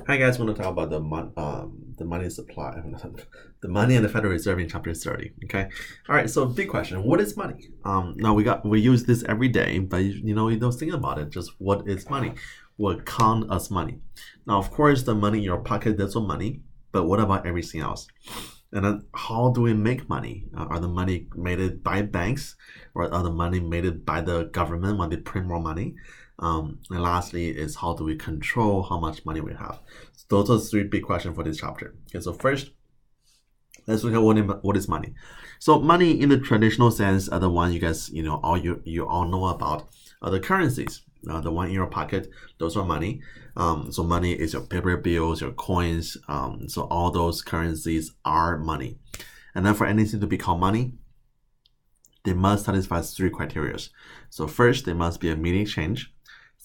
Hi guys, want to talk about the money supply, the money and the Federal Reserve in chapter 30. Okay, all right. So big question: what is money? Now we use this every day, but you don't think about it. Just what is money? What count as money? Now, of course, the money in your pocket that's all money, but what about everything else? And then how do we make money? Are the money made it by banks, or are the money made it by the government when they print more money? And lastly is how do we control how much money we have? So those are three big questions for this chapter. Okay, so first, let's look at what is money. So money in the traditional sense are the one you guys, you all know about, are the currencies. The one in your pocket, those are money. So money is your paper bills, your coins. So all those currencies are money. And then for anything to be called money, they must satisfy three criteria. So first, they must be a meaning exchange.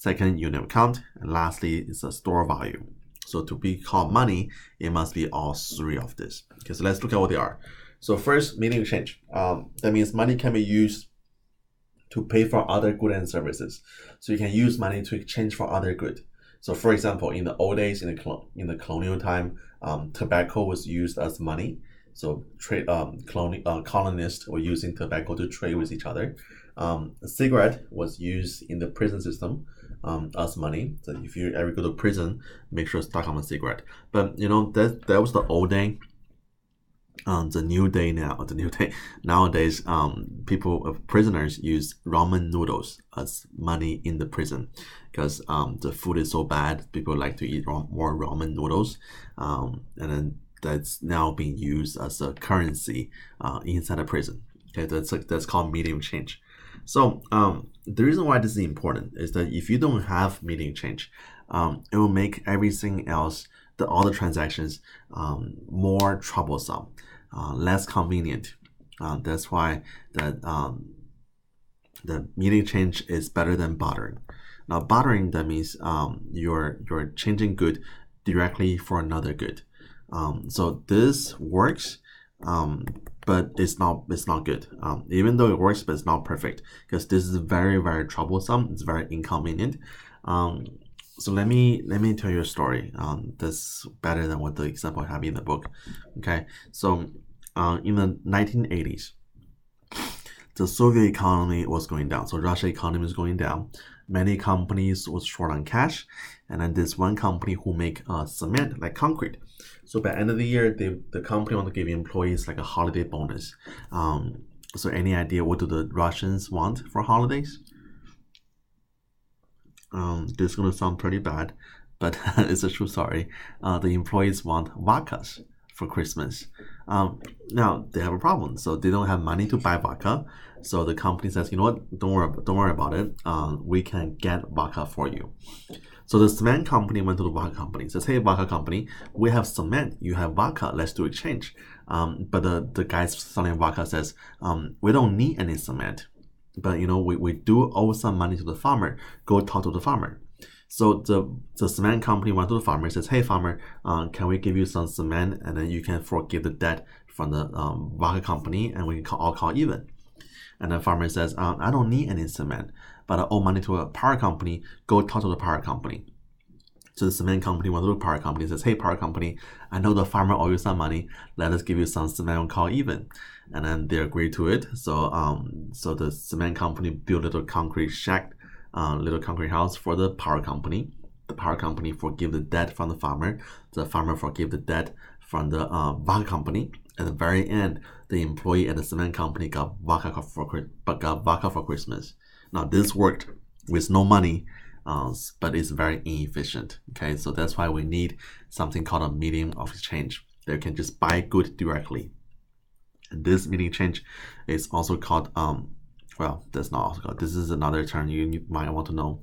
Second, unit of account. And lastly, it's a store value. So to be called money, it must be all three of this. Okay, so let's look at what they are. So first, meaning exchange. That means money can be used to pay for other goods and services. So you can use money to exchange for other good. So for example, in the old days, in the colonial time, tobacco was used as money. So colonists were using tobacco to trade with each other. A cigarette was used in the prison system as money. So if you ever go to prison, make sure to stock on a cigarette. But that was the old day. The new day nowadays, prisoners use ramen noodles as money in the prison because the food is so bad. People like to eat more ramen noodles, and then that's now being used as a currency inside a prison. Okay, that's called medium change. So the reason why this is important is that if you don't have medium change, it will make everything else, all the transactions, more troublesome, less convenient. That's why the medium change is better than bartering. Now bartering, that means you're changing good directly for another good. So this works, but it's not good. Even though it works, but it's not perfect because this is very, very troublesome. It's very inconvenient. So let me tell you a story. That's better than what the example I have in the book. Okay, so in the 1980s, the Soviet economy was going down. So Russia economy was going down. Many companies was short on cash, and then this one company who make cement, like concrete. So by the end of the year, the company want to give employees like a holiday bonus. So any idea what do the Russians want for holidays? This is gonna sound pretty bad, but it's a true story. The employees want vodkas for Christmas. Now they have a problem, so they don't have money to buy vodka. So the company says, you know what? Don't worry about it. We can get vodka for you. So the cement company went to the vodka company, says, hey, vodka company, we have cement, you have vodka, let's do exchange. But the guys selling vodka says, we don't need any cement, but we do owe some money to the farmer. Go talk to the farmer. So the cement company went to the farmer and says, hey farmer, can we give you some cement and then you can forgive the debt from the vodka company and we can all call even. And the farmer says, I don't need any cement, but I owe money to a power company. Go talk to the power company. So the cement company went to the power company and says, hey, power company, I know the farmer owe you some money. Let us give you some cement and call even. And then they agree to it. So the cement company built a little concrete shack, little concrete house for the power company. The power company forgive the debt from the farmer. The farmer forgive the debt from the vodka company. At the very end, the employee at the cement company got vodka for Christmas. Now this worked with no money, but it's very inefficient. Okay, so that's why we need something called a medium of exchange. They can just buy good directly. And this medium exchange is also called that's not also called. This is another term you might want to know.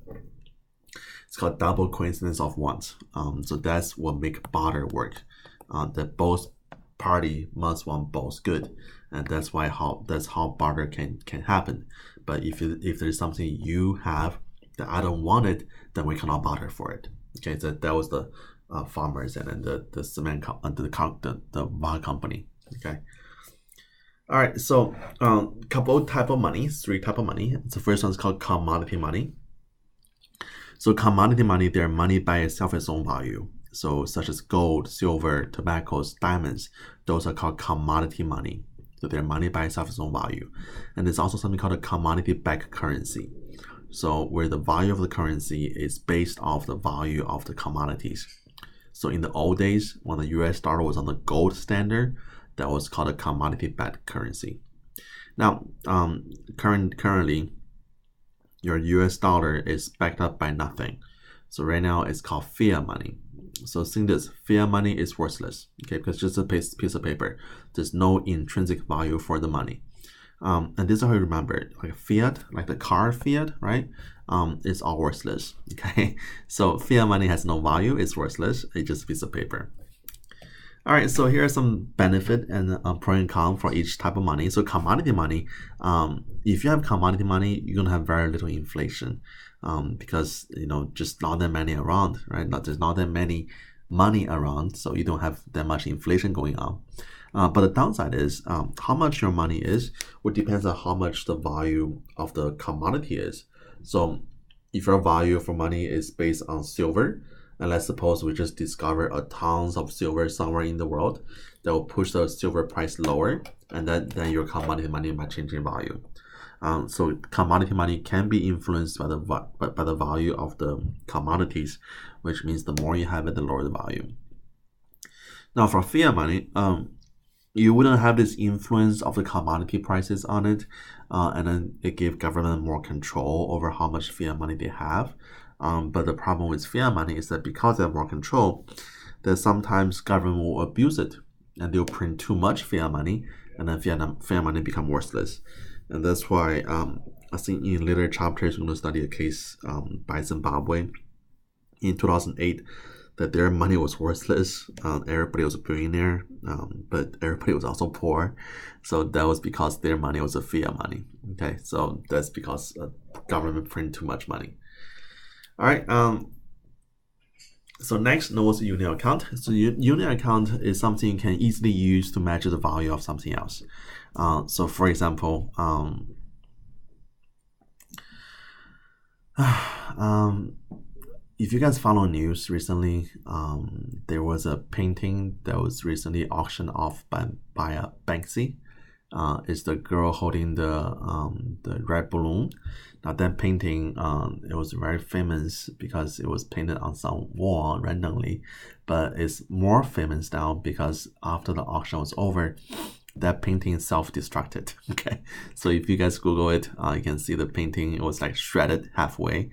It's called double coincidence of wants. So that's what make barter work. That both party must want both good, and that's how barter can happen. But if there's something you have that I don't want it, then we cannot barter for it. Okay, so that was the farmers and then the cement the vodka company. Okay. All right, so couple type of money, three type of money. The first one is called commodity money. So commodity money, they're money by itself its own value. So such as gold, silver, tobaccos, diamonds, those are called commodity money. So their money by itself has no value. And there's also something called a commodity-backed currency. So where the value of the currency is based off the value of the commodities. So in the old days, when the US dollar was on the gold standard, that was called a commodity-backed currency. Now, currently, your US dollar is backed up by nothing. So right now it's called fiat money. So seeing this, fiat money is worthless, okay, because it's just a piece of paper. There's no intrinsic value for the money. And this is how you remember it. Like fiat, like the car fiat, right? It's all worthless, okay? So fiat money has no value, it's worthless, it's just a piece of paper. All right, so here are some benefit and pro and con for each type of money. So commodity money, if you have commodity money, you're gonna have very little inflation, because just not that many around, right? There's not that many money around, so you don't have that much inflation going on. But the downside is how much your money is, which depends on how much the value of the commodity is. So if your value for money is based on silver, and let's suppose we just discover a tons of silver somewhere in the world, that will push the silver price lower, and then your commodity money might change in value. So commodity money can be influenced by the value of the commodities, which means the more you have it, the lower the value. Now for fiat money, you wouldn't have this influence of the commodity prices on it, and then it gives government more control over how much fiat money they have. But the problem with fiat money is that because they have more control, that sometimes government will abuse it, and they'll print too much fiat money, and then fiat money become worthless. And that's why I think in later chapters we're going to study a case by Zimbabwe in 2008, that their money was worthless. Everybody was a billionaire, but everybody was also poor. So that was because their money was a fiat money. Okay, so that's because government print too much money. All right. So next, what's a unit account? So unit account is something you can easily use to measure the value of something else. So for example, if you guys follow news recently, there was a painting that was recently auctioned off by Banksy. It's the girl holding the red balloon. Now that painting, it was very famous because it was painted on some wall randomly, but it's more famous now because after the auction was over, that painting self-destructed. Okay, so if you guys Google it, you can see the painting. It was like shredded halfway.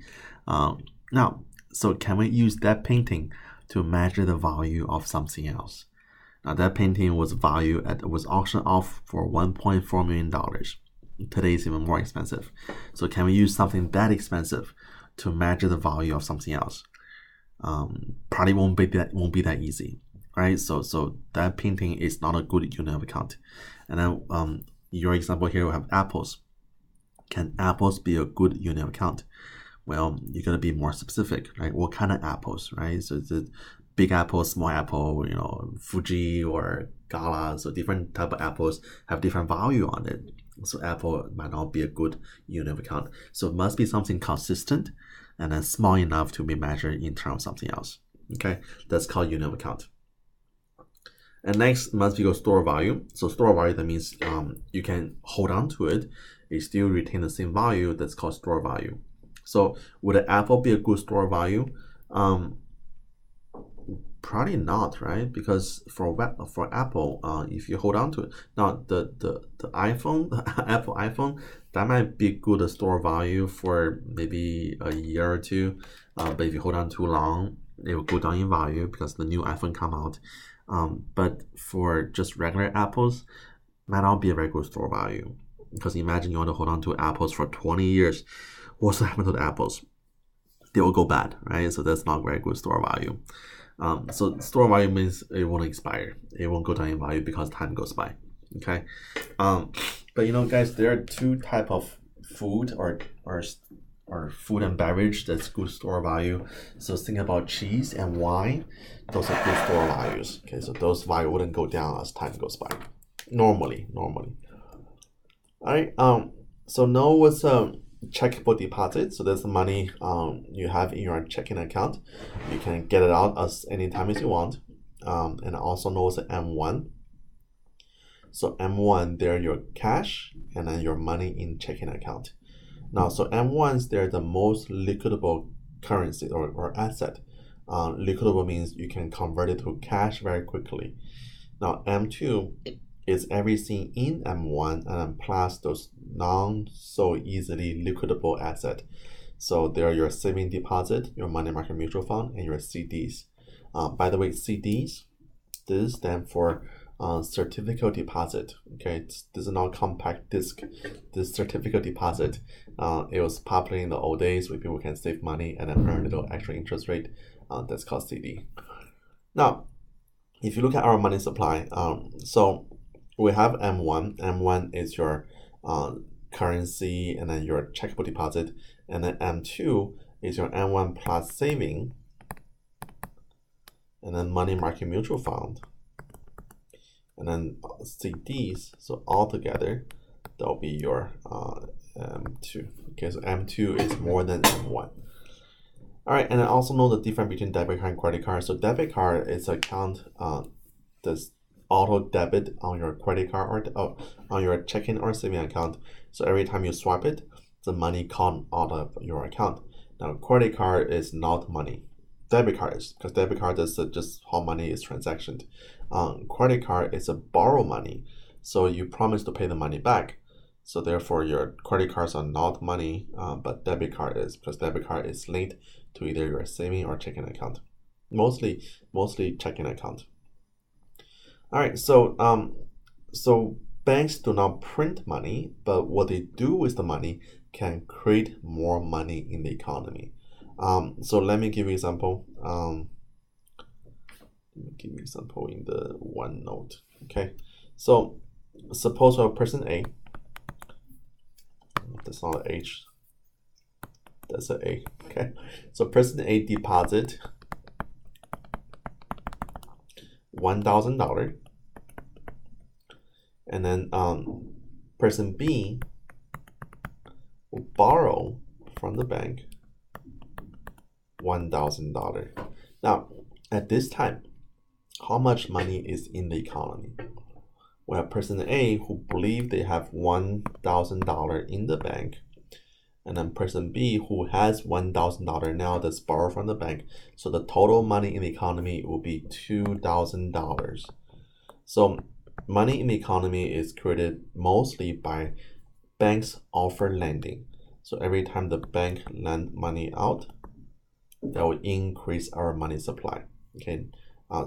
Now, so can we use that painting to measure the value of something else? Now that painting was auctioned off for $1.4 million. Today is even more expensive. So can we use something that expensive to measure the value of something else? Probably won't be that easy, right? So that painting is not a good unit of account. And then your example here will have apples. Can apples be a good unit of account? Well, you're gonna be more specific, right? What kind of apples, right? So is it big apple, small apple, Fuji or Gala? So different type of apples have different value on it. So apple might not be a good unit of account. So it must be something consistent and then small enough to be measured in terms of something else. Okay, that's called unit of account. And next must be your store value. So store value, that means you can hold on to it, it still retain the same value. That's called store value. So would an apple be a good store value? Probably not, right? Because for Apple, if you hold on to it, now the iPhone, the Apple iPhone, that might be good store value for maybe a year or two. But if you hold on too long, it will go down in value because the new iPhone come out. But for just regular apples, might not be a very good store value. Because imagine you want to hold on to apples for 20 years. What's happened to the apples? They will go bad, right? So that's not very good store value. So store value means it won't expire. It won't go down in value because time goes by. Okay. But guys, there are two type of food or food and beverage that's good store value. So think about cheese and wine. Those are good store values. Okay, so those value wouldn't go down as time goes by. Normally. All right. So now what's checkable deposit. So that's the money you have in your checking account. You can get it out as anytime as you want. And also known as M1. So M1, they're your cash and then your money in checking account. Now, so M1s, they're the most liquidable currency or asset. Liquidable means you can convert it to cash very quickly. Now, M2 is everything in M1 and plus those non so easily liquidable asset. So they're your saving deposit, your money market mutual fund, and your CDs. By the way, CDs, this stands for certificate deposit. Okay, this is not compact disc. This certificate deposit, it was popular in the old days where people can save money and then earn a little extra interest rate. That's called CD. Now, if you look at our money supply, so we have M1. M1 is your currency and then your checkable deposit, and then M2 is your M1 plus saving, and then money market mutual fund, and then CDs. So all together, that'll be your M2. Okay, so M2 is more than M1. All right, and I also know the difference between debit card and credit card. So debit card is an account that's auto debit on your credit card or on your checking or saving account. So every time you swipe it, the money comes out of your account. Now, credit card is not money. Debit card is, because debit card is just how money is transacted. Credit card is a borrow money, so you promise to pay the money back. So therefore, your credit cards are not money, but debit card is, because debit card is linked to either your saving or checking account. Mostly checking account. All right, so banks do not print money, but what they do with the money can create more money in the economy. So let me give you an example. Give me an example in the OneNote. Okay, so suppose we have person A. That's not an H. That's an A. Okay, so person A deposit $1,000, and then person B will borrow from the bank $1,000. Now, at this time, how much money is in the economy? We have person A who believe they have $1,000 in the bank, and then person B who has $1,000 now that's borrowed from the bank. So the total money in the economy will be $2,000. So money in the economy is created mostly by banks offer lending. So every time the bank lend money out, that will increase our money supply. Okay,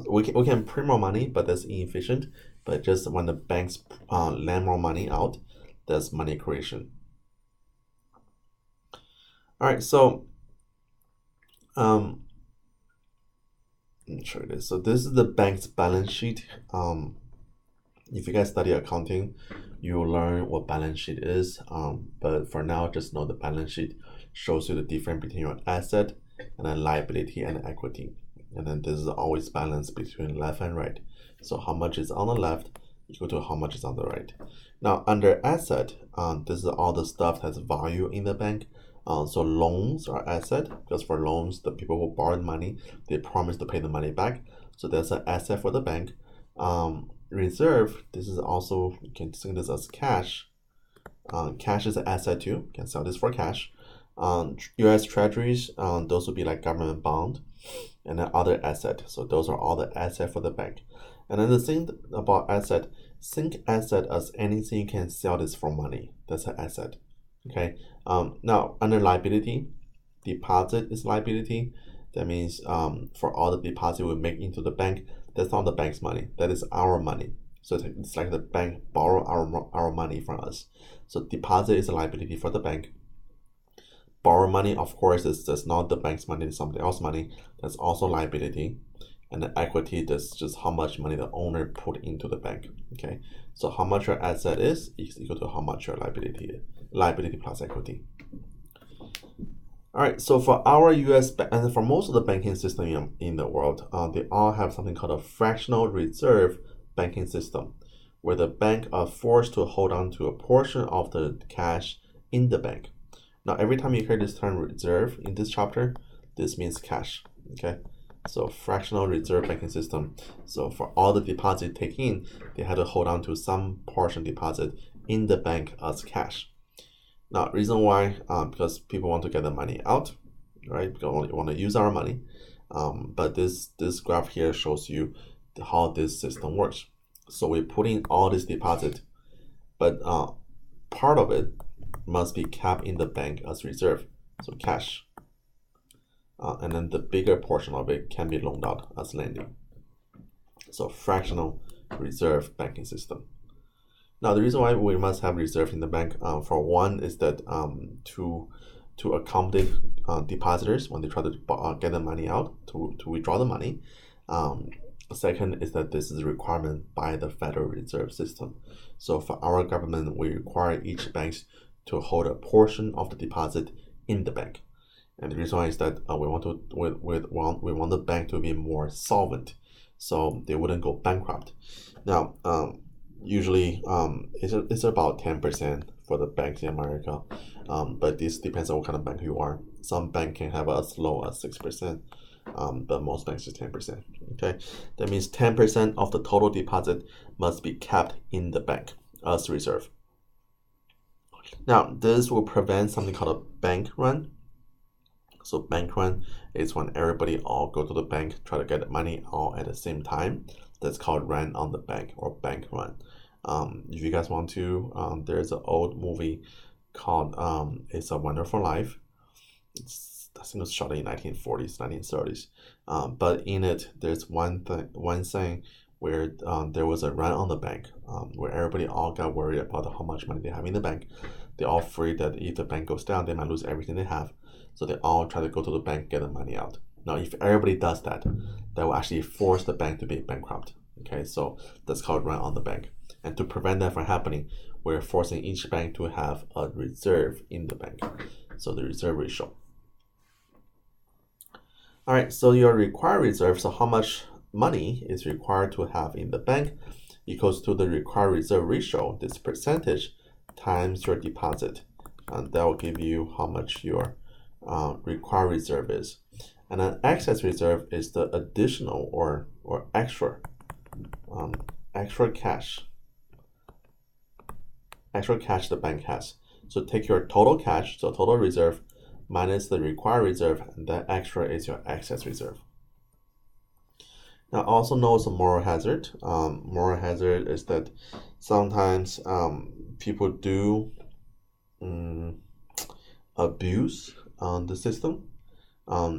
we can print more money, but that's inefficient. But just when the banks lend more money out, that's money creation. All right, so let me show you this. So this is the bank's balance sheet. If you guys study accounting, you will learn what balance sheet is. But for now, just know the balance sheet shows you the difference between your asset and then liability and equity. And then this is always balanced between left and right. So how much is on the left equal to how much is on the right. Now under asset, this is all the stuff that has value in the bank. So loans are asset, because for loans, the people who borrowed money, they promise to pay the money back. So that's an asset for the bank. Reserve, this is also, you can think this as cash. Cash is an asset too. You can sell this for cash. U.S. Treasuries, those would be like government bond, and then other asset. So those are all the asset for the bank. And then the thing about asset, think asset as anything you can sell this for money. That's an asset. Okay. Now under liability, deposit is liability. That means for all the deposit we make into the bank, that's not the bank's money. That is our money. So it's like the bank borrow our money from us. So deposit is a liability for the bank. Borrow money, of course, is just not the bank's money, it's somebody else's money. That's also liability. And the equity, that's just how much money the owner put into the bank. Okay, so how much your asset is equal to how much your liability is. Liability plus equity. All right, so for our US and for most of the banking system in the world, they all have something called a fractional reserve banking system, where the bank are forced to hold on to a portion of the cash in the bank. Now, every time you hear this term reserve in this chapter, this means cash, okay? So fractional reserve banking system. So for all the deposit taken, they had to hold on to some portion deposit in the bank as cash. Now, reason why, because people want to get the money out, right? Because we want to use our money. But this graph here shows you how this system works. So we put in all this deposit, but part of it must be kept in the bank as reserve, so cash. And then the bigger portion of it can be loaned out as lending. So fractional reserve banking system. Now, the reason why we must have reserve in the bank, for one, is that to accommodate depositors when they try to get the money out, to withdraw the money. Second is that this is a requirement by the Federal Reserve System. So for our government, we require each bank to hold a portion of the deposit in the bank. And the reason why is that we want the bank to be more solvent, so they wouldn't go bankrupt. Now, usually it's about 10% for the banks in America, but this depends on what kind of bank you are. Some banks can have as low as 6%, but most banks is 10%. Okay, that means 10% of the total deposit must be kept in the bank as reserve. Now, this will prevent something called a bank run. So bank run is when everybody all go to the bank, try to get the money all at the same time. That's called run on the bank or bank run. If you guys want to, there's an old movie called It's a Wonderful Life. I think it was shot in 1940s, 1930s. But in it, there's one scene where there was a run on the bank, where everybody all got worried about how much money they have in the bank. They're all afraid that if the bank goes down, they might lose everything they have. So they all try to go to the bank, get the money out. Now, if everybody does that, that will actually force the bank to be bankrupt. Okay, so that's called run on the bank. And to prevent that from happening, we're forcing each bank to have a reserve in the bank. So the reserve ratio. All right, so your required reserve, so how much money is required to have in the bank equals to the required reserve ratio, this percentage, times your deposit. And that will give you how much your required reserve is. And then excess reserve is the additional or extra cash the bank has. So take your total cash, so total reserve, minus the required reserve, and that extra is your excess reserve. Now, also known as a moral hazard. Moral hazard is that sometimes people do abuse the system.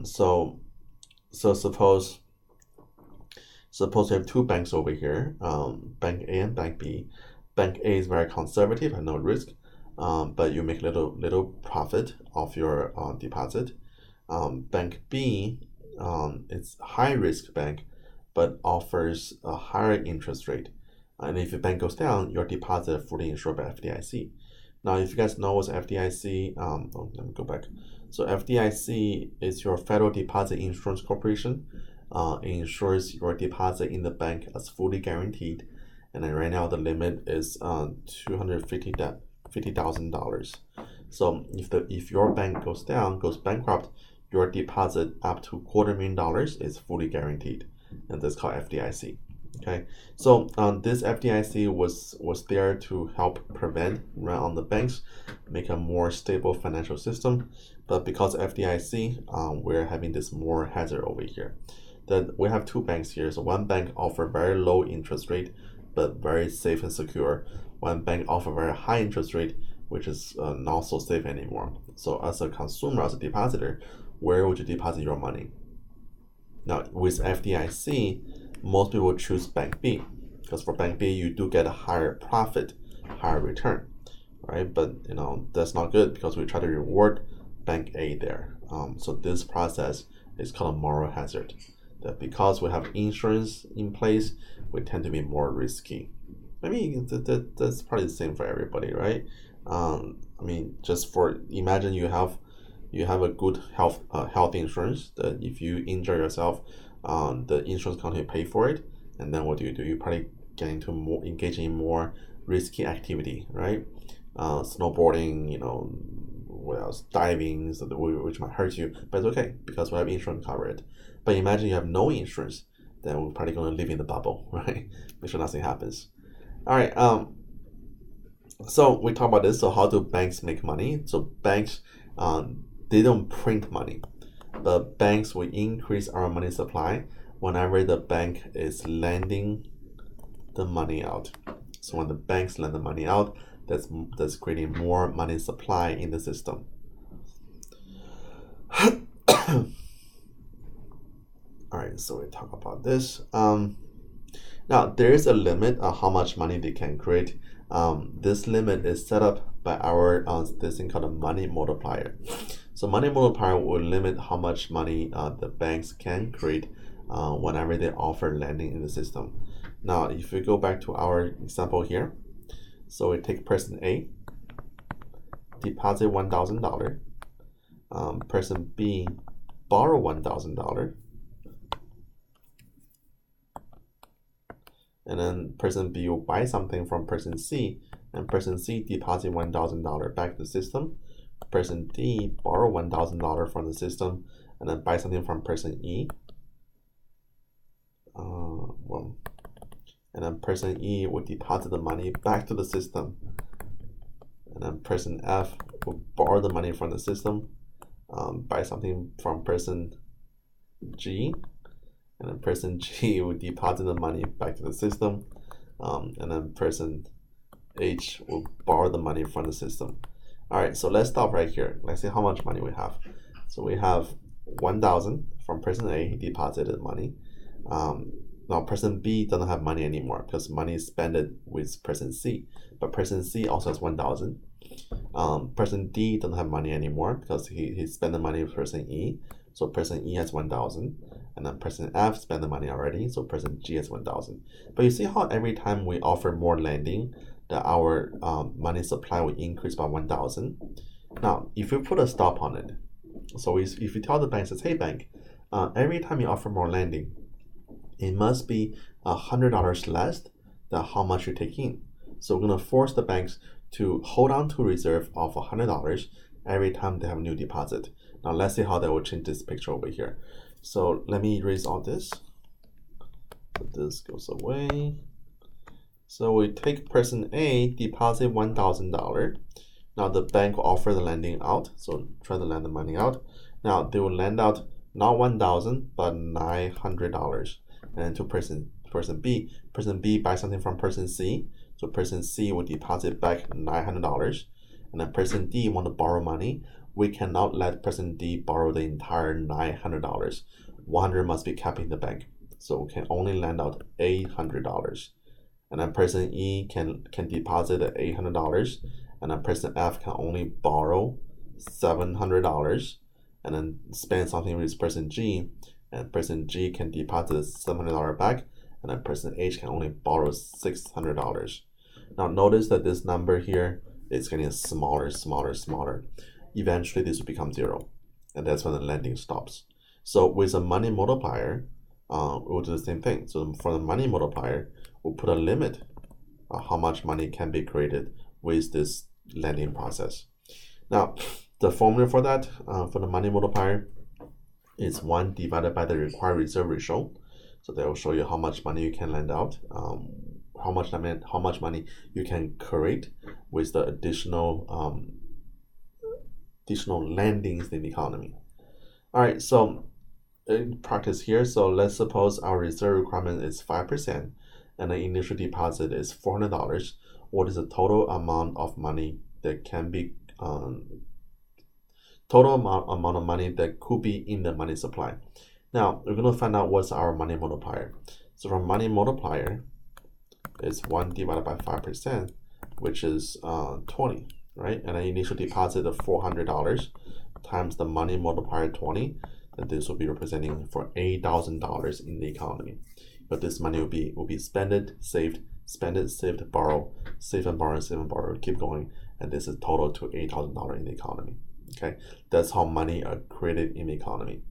So suppose you have two banks over here, Bank A and Bank B. Bank A is very conservative and no risk, but you make little profit off your deposit. Bank B, it's high risk bank, but offers a higher interest rate. And if the bank goes down, your deposit is fully insured by FDIC. Now, if you guys know what's FDIC, let me go back. So FDIC is your Federal Deposit Insurance Corporation. It insures your deposit in the bank as fully guaranteed. And then right now the limit is $250,000. So if your bank goes bankrupt, your deposit up to $250,000 is fully guaranteed, and that's called FDIC. Okay, so this FDIC was there to help prevent run on the banks, make a more stable financial system. But because FDIC, we're having this moral hazard over here. That we have two banks here. So one bank offer very low interest rate, but very safe and secure. One bank offer very high interest rate, which is not so safe anymore. So as a consumer, as a depositor, where would you deposit your money? Now with FDIC, most people choose Bank B, because for Bank B you do get a higher profit, higher return, right? But that's not good, because we try to reward Bank A there. So this process is called a moral hazard. That because we have insurance in place, we tend to be more risky. I mean, that's probably the same for everybody, right? I mean, just for imagine you have a good health insurance that if you injure yourself, the insurance company pay for it, and then what do? You probably engage in more risky activity, right? Snowboarding, what else? Diving, so which might hurt you, but it's okay because we have insurance covered. But imagine you have no insurance, then we're probably going to live in the bubble, right? Make sure nothing happens. All right. So we talk about this. So how do banks make money? So banks, they don't print money. The banks will increase our money supply whenever the bank is lending the money out. So when the banks lend the money out, that's creating more money supply in the system. All right, so we talk about this. Now there is a limit on how much money they can create. This limit is set up by our this thing called a money multiplier. So money multiplier will limit how much money the banks can create whenever they offer lending in the system. Now, if we go back to our example here, so we take person A, deposit $1,000. Person B borrow $1,000. And then person B will buy something from person C, and person C deposit $1,000 back to the system. Person D borrow $1,000 from the system, and then buy something from person E. And then person E will deposit the money back to the system. And then person F will borrow the money from the system, buy something from person G. And then person G will deposit the money back to the system. And then person H will borrow the money from the system. All right, so let's stop right here. Let's see how much money we have. So we have 1,000 from person A, he deposited money. Now person B doesn't have money anymore because money is spent with person C, but person C also has 1,000. Person D doesn't have money anymore because he spent the money with person E, so person E has 1,000, and then person F spent the money already, so person G has 1,000. But you see how every time we offer more lending, that our money supply will increase by 1,000. Now, if we put a stop on it, so if you tell the bank, says, hey bank, every time you offer more lending, it must be $100 less than how much you take in. So we're gonna force the banks to hold on to a reserve of $100 every time they have a new deposit. Now let's see how that will change this picture over here. So let me erase all this. So this goes away. So we take person A, deposit $1,000. Now the bank will offer the lending out, so try to lend the money out. Now they will lend out not 1,000 but $900, and to person B. Person B buys something from person C, so person C will deposit back $900, and then person D want to borrow money. We cannot let person D borrow the entire $900. 100 must be kept in the bank, so we can only lend out $800. And then person E can deposit the $800, and then person F can only borrow $700, and then spend something with person G, and person G can deposit $700 back, and then person H can only borrow $600. Now notice that this number here is getting smaller. Eventually this will become zero, and that's when the lending stops. So with a money multiplier, we'll do the same thing. So for the money multiplier, we'll put a limit on how much money can be created with this lending process. Now, the formula for that, for the money multiplier, is 1 divided by the required reserve ratio. So that will show you how much money you can lend out, how much money you can create with the additional lendings in the economy. All right, so in practice here, so let's suppose our reserve requirement is 5%, and the initial deposit is $400. What is the total amount of money that can be total amount of money that could be in the money supply? Now we're going to find out what's our money multiplier. So from money multiplier is 1 divided by 5%, which is 20, right? And an initial deposit of $400 times the money multiplier 20, and this will be representing for $8,000 in the economy. But this money will be spent, saved, borrow, save and borrow, keep going, and this is total to $8,000 in the economy. Okay, that's how money are created in the economy.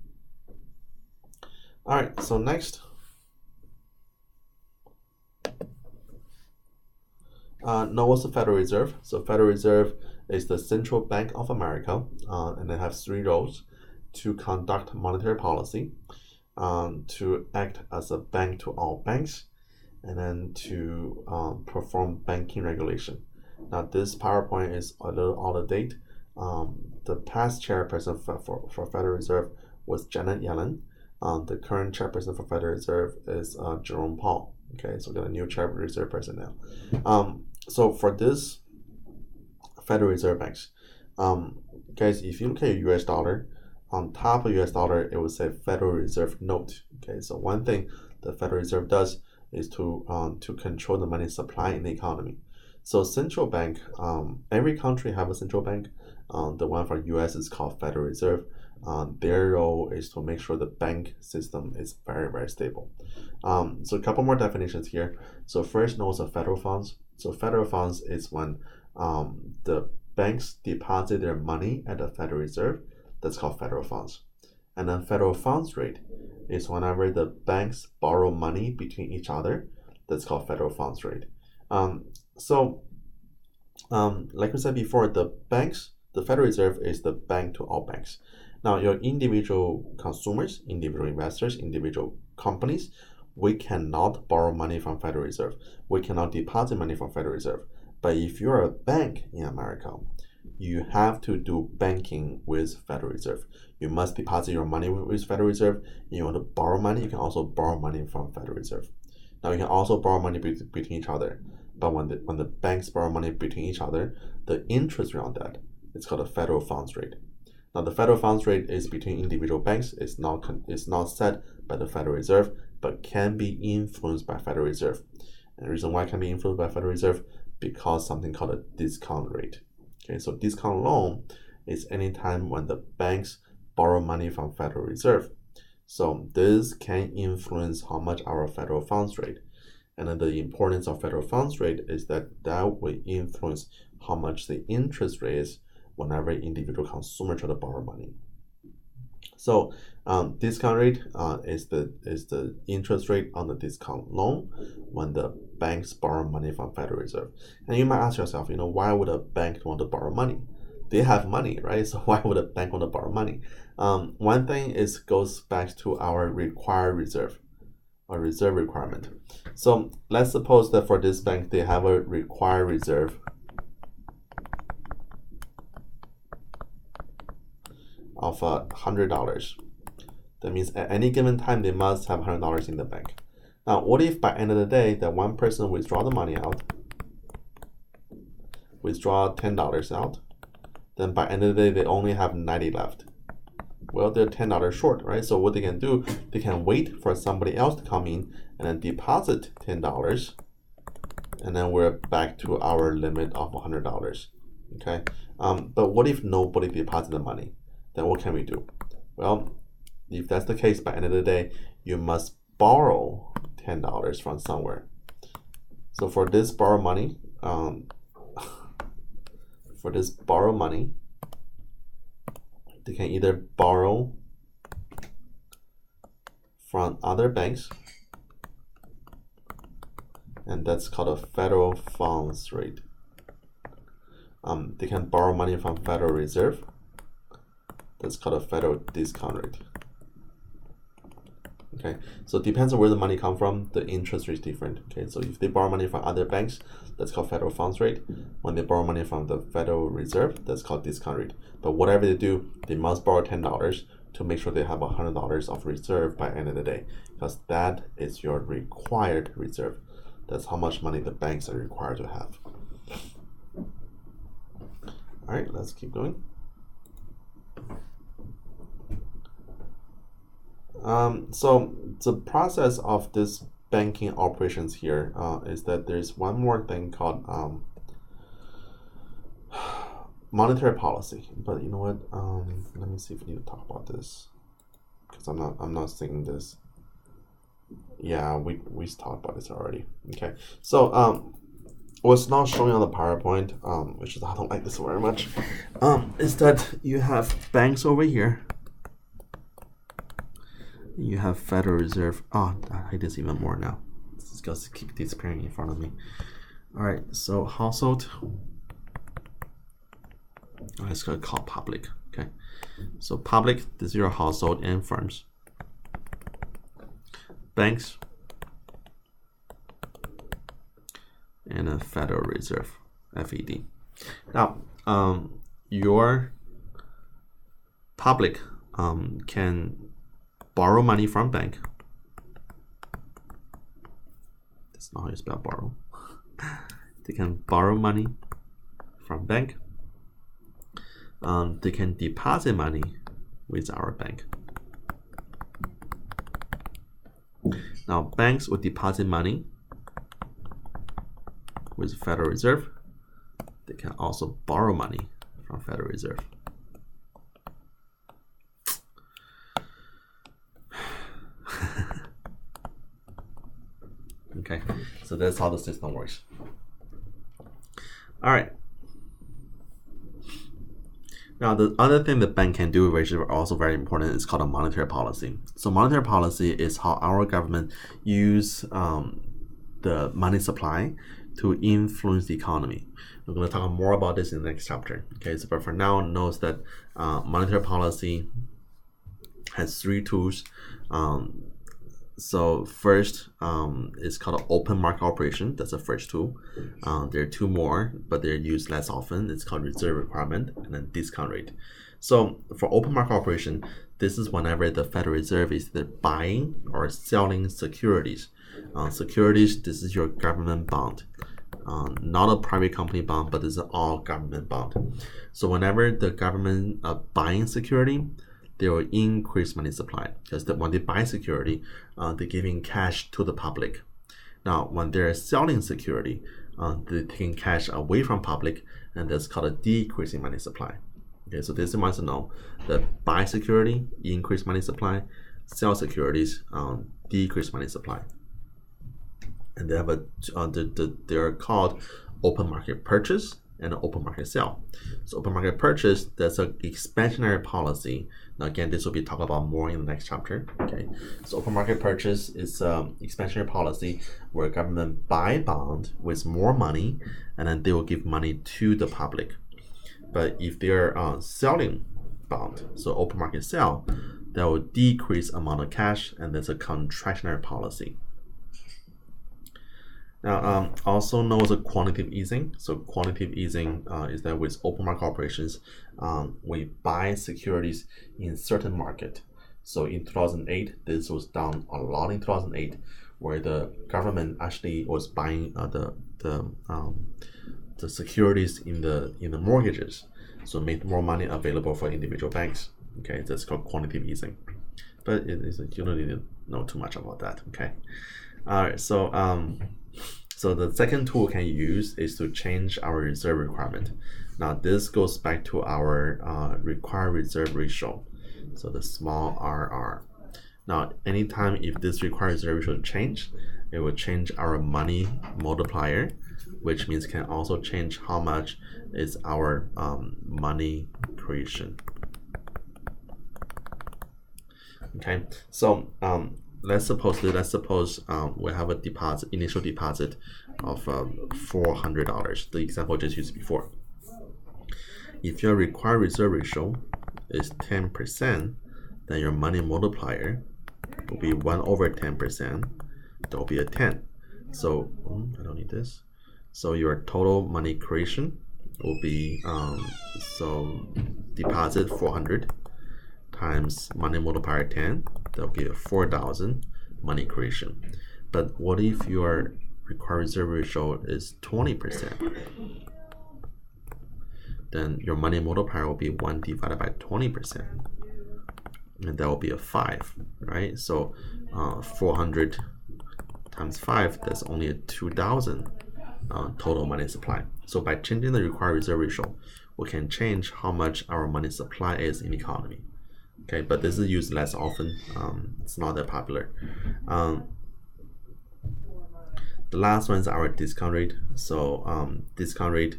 All right, so next, know what's the Federal Reserve? So Federal Reserve is the Central Bank of America, and it has three roles: to conduct monetary policy, to act as a bank to all banks, and then to perform banking regulation. Now, this PowerPoint is a little out of date. The past chairperson for Federal Reserve was Janet Yellen. The current chairperson for Federal Reserve is Jerome Powell. Okay, so we got a new Federal Reserve person now. So for this Federal Reserve banks, guys, if you look at your US dollar, on top of US dollar, it will say Federal Reserve note. Okay, so one thing the Federal Reserve does is to control the money supply in the economy. So central bank, every country have a central bank. The one for US is called Federal Reserve. Their role is to make sure the bank system is very, very stable. So a couple more definitions here. So first, known as federal funds. So federal funds is when the banks deposit their money at the Federal Reserve. That's called federal funds. And then federal funds rate is whenever the banks borrow money between each other. That's called federal funds rate. Like we said before, the Federal Reserve is the bank to all banks. Now, your individual consumers, individual investors, individual companies, we cannot borrow money from Federal Reserve. We cannot deposit money from Federal Reserve. But if you're a bank in America, you have to do banking with Federal Reserve. You must deposit your money with Federal Reserve. You want to borrow money, you can also borrow money from Federal Reserve. Now, you can also borrow money between each other. But when the banks borrow money between each other, the interest rate on that is called a federal funds rate. Now, the federal funds rate is between individual banks. It's not set by the Federal Reserve, but can be influenced by Federal Reserve. And the reason why it can be influenced by Federal Reserve, because something called a discount rate. Okay, so discount loan is any time when the banks borrow money from Federal Reserve. So this can influence how much our federal funds rate. And then the importance of federal funds rate is that will influence how much the interest rate is whenever individual consumer try to borrow money. So discount rate is the interest rate on the discount loan when the banks borrow money from Federal Reserve. And you might ask yourself, why would a bank want to borrow money? They have money, right? So why would a bank want to borrow money? One thing goes back to our required reserve, a reserve requirement. So let's suppose that for this bank, they have a required reserve of $100. That means at any given time, they must have $100 in the bank. Now, what if by end of the day, that one person withdraw the money out, withdraw $10 out, then by end of the day, they only have 90 left. Well, they're $10 short, right? So what they can do, they can wait for somebody else to come in and then deposit $10, and then we're back to our limit of $100. Okay. But what if nobody deposited the money? Then what can we do? Well, if that's the case, by the end of the day, you must borrow $10 from somewhere. So for this borrow money, they can either borrow from other banks, and that's called a federal funds rate. They can borrow money from Federal Reserve. That's called a federal discount rate. Okay, so it depends on where the money comes from, the interest rate is different. Okay, so if they borrow money from other banks, that's called federal funds rate. When they borrow money from the Federal Reserve, that's called discount rate. But whatever they do, they must borrow $10 to make sure they have $100 of reserve by the end of the day, because that is your required reserve. That's how much money the banks are required to have. All right, let's keep going. So the process of this banking operations here is that there's one more thing called monetary policy. But you know what? Let me see if we need to talk about this, because I'm not seeing this. Yeah, we talked about this already. Okay, so what's not showing on the PowerPoint, which is I don't like this very much, is that you have banks over here. You have Federal Reserve. Oh, I hate this even more now. This just keep disappearing in front of me. All right, so household Let's call public. Okay, so public, this is your household and firms, banks, and a Federal Reserve, FED. Now, your public can borrow money from bank. That's not how you spell borrow. They can borrow money from bank. They can deposit money with our bank. Now, banks will deposit money with Federal Reserve. They can also borrow money from Federal Reserve. Okay, so that's how the system works. All right. Now, the other thing the bank can do, which is also very important, is called a monetary policy. So monetary policy is how our government use the money supply to influence the economy. We're going to talk more about this in the next chapter. Okay, so but for now, note that monetary policy has three tools. So first is called open market operation. That's the first tool. There are two more, but they're used less often. It's called reserve requirement and then discount rate. So for open market operation, this is whenever the Federal Reserve is either buying or selling securities. Securities, this is your government bond. Not a private company bond, but this is all government bond. So whenever the government buying security, they will increase money supply because when they buy security, they're giving cash to the public. Now, when they're selling security, they're taking cash away from public, and that's called a decreasing money supply. Okay, so this is important to know that buy security, increase money supply, sell securities, decrease money supply. And they have they're called open market purchase and an open market sale. So open market purchase, that's an expansionary policy. Now again, this will be talked about more in the next chapter. Okay, so open market purchase is expansionary policy where government buy bond with more money, and then they will give money to the public. But if they're selling bond, so open market sale, that will decrease amount of cash, and that's a contractionary policy. Now, also known as a quantitative easing. So quantitative easing is that with open market operations, we buy securities in certain market. So in 2008, this was done a lot in 2008, where the government actually was buying the securities in the mortgages, so made more money available for individual banks. Okay, that's called quantitative easing. But you don't need to know too much about that. Okay, all right. So the second tool we can use is to change our reserve requirement. Now this goes back to our required reserve ratio, so the small RR. Now anytime if this required reserve ratio change, it will change our money multiplier, which means can also change how much is our money creation. Okay, so let's suppose we have a initial deposit of $400. The example just used before. If your required reserve ratio is 10%, then your money multiplier will be 1/10. That will be a 10. So I don't need this. So your total money creation will be so deposit 400 times money multiplier 10. That'll give 4,000 money creation. But what if your required reserve ratio is 20%? Then your money multiplier will be 1 divided by 20%, and that will be a 5, right? So 400 times 5, that's only a 2,000 total money supply. So by changing the required reserve ratio, we can change how much our money supply is in the economy. Okay, but this is used less often. It's not that popular. The last one is our discount rate. So discount rate,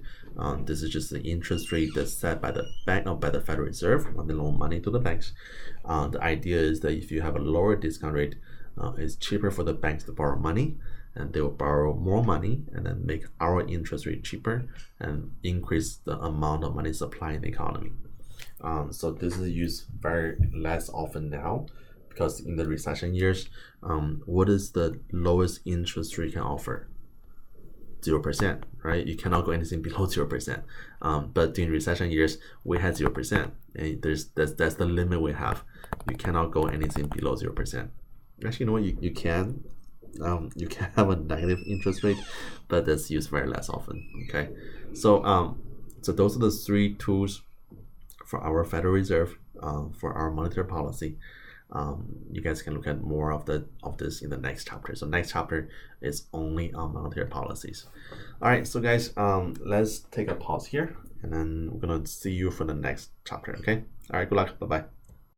this is just the interest rate that's set by the bank or by the Federal Reserve when they loan money to the banks. The idea is that if you have a lower discount rate, it's cheaper for the banks to borrow money, and they will borrow more money and then make our interest rate cheaper and increase the amount of money supply in the economy. So this is used very less often now, because in the recession years, what is the lowest interest rate you can offer? 0%, right? You cannot go anything below 0%. But during recession years, we had 0%, and that's the limit we have. You cannot go anything below 0%. Actually, you know what? You can have a negative interest rate, but that's used very less often. Okay, so those are the three tools for our Federal Reserve for our monetary policy. You guys can look at more of this in the next chapter. So next chapter is only on monetary policies. All right, so guys, let's take a pause here, and then we're gonna see you for the next chapter. Okay. All right. Good luck. Bye bye.